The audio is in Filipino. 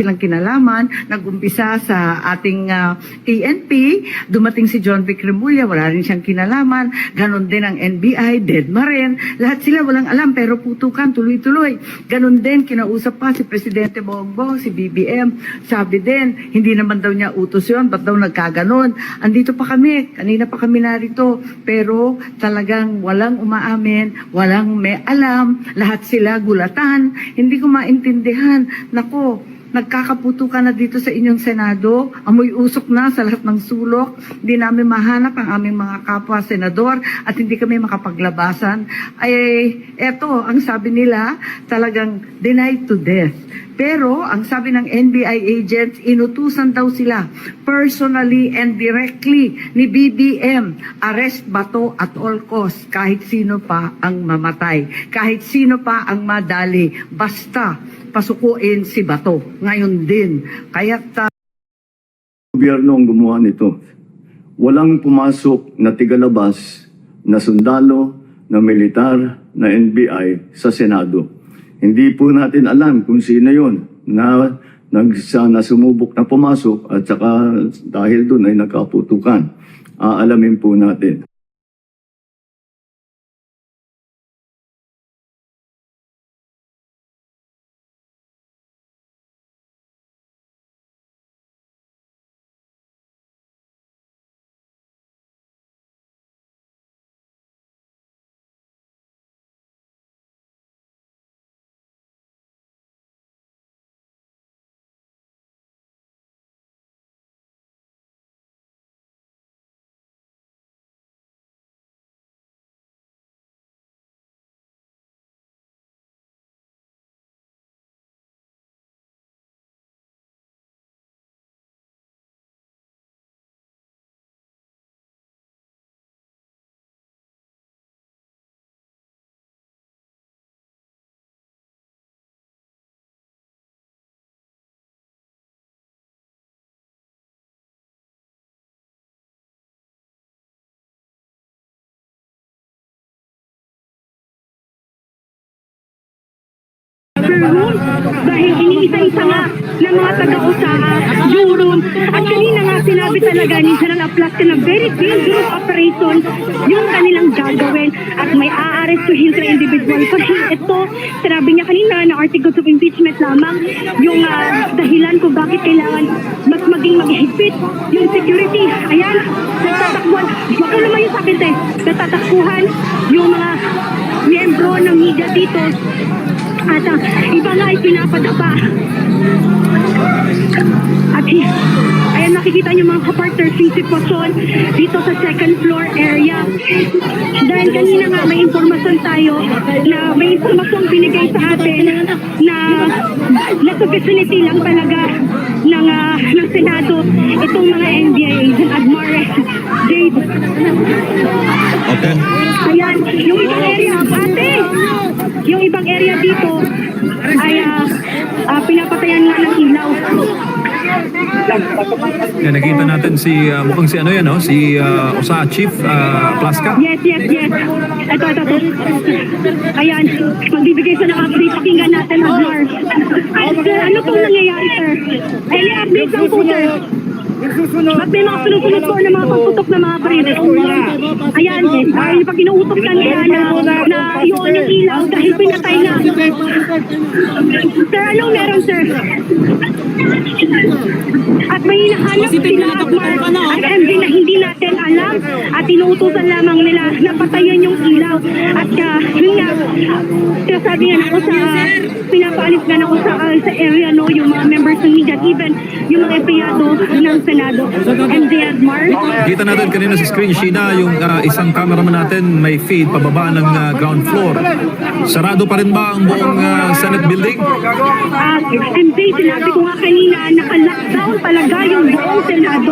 silang kinalaman, nag-umpisa sa ating PNP, dumating si John Vic Remulla, wala rin siyang kinalaman, ganon din ang NBI, Dedma rin, lahat sila walang alam pero putukan tuloy-tuloy. Ganon din, kinausap pa si Presidente Bongbong, si BBM, sabi din, hindi naman daw niya utos yun, ba't daw nagkaganon? Andito pa kami, kanina pa kami narito, pero talagang walang umaamin, walang may alam, lahat sila gulatan, hindi ko maintindihan, nako, nagkakaputukan na dito sa inyong Senado, amoy usok na sa lahat ng sulok, hindi namin mahanap ang aming mga kapwa senador at hindi kami makapaglabasan. Ay, eto, ang sabi nila, talagang denied to death. Pero, ang sabi ng NBI agents, inutusan daw sila personally and directly ni BBM, arrest Bato at all costs, kahit sino pa ang mamatay, kahit sino pa ang madali, basta pasukuin si Bato. Ngayon din. Kaya gobyerno ang gumawa nito. Walang pumasok na tigalabas na sundalo, na militar, na NBI sa Senado. Hindi po natin alam kung sino yun na sumubok na pumasok at saka dahil doon ay nagkaputukan. Aalamin po natin. Dahil iniisa-isa nga ng mga taga-usaha, Jurong, at kanina nga sinabi talaga ni General Aplasta na very dangerous operation yung kanilang gagawin at may aarestuhin sa individual. Kasi ito, sinabi niya kanina na articles of impeachment lamang yung dahilan kung bakit kailangan mas maging maghigpit yung security. Ayan, nagtatakbuhan, baka naman yung sa akin tayo, nagtatakbuhan yung mga miyembro ng media dito. At iba nga ay pinapadapa. At ayan, nakikita niyo mga kapartners yung sitwasyon dito sa second floor area. Dahil kanina nga may informasyon tayo na may informasyon binigay sa atin na nasa vicinity lang talaga ng Senado itong mga NBI agent Admare Jade. Okay. Ayan, yung ibang area, yung ibang area dito ay pinapatayan nga ng ilaw. Yan, nakita natin si mukhang si ano yan, no? Si OSA Chief Plaska. Yes. Ito. Ayan, magbibigay sa ng update. Pakinggan natin ang Mar. Sir, ano pong nangyayari, sir? Any update lang po, sir? At may mga sunod-sunod po na mga pagputok na mga baril. Ayan, pag inuutok na nila na yun yung ilaw dahil pinatay na. Sir, anong meron, sir? At may hinahanap sila at MV na hindi natin alam at inuutusan lamang nila na patayin yung ilaw. At yun nga, sinasabi nga ako sa pinapaalis nga ako sa area, no, yung mga members ng media at even yung mga empleyado ng Senado. MJ Admar. Kita natin kanina sa screen, Sheena, yung isang cameraman natin may feed pababa ng ground floor. Sarado pa rin ba ang buong Senate building? MJ, sinabi ko nga kanina, naka-lockdown talaga yung buong Senado.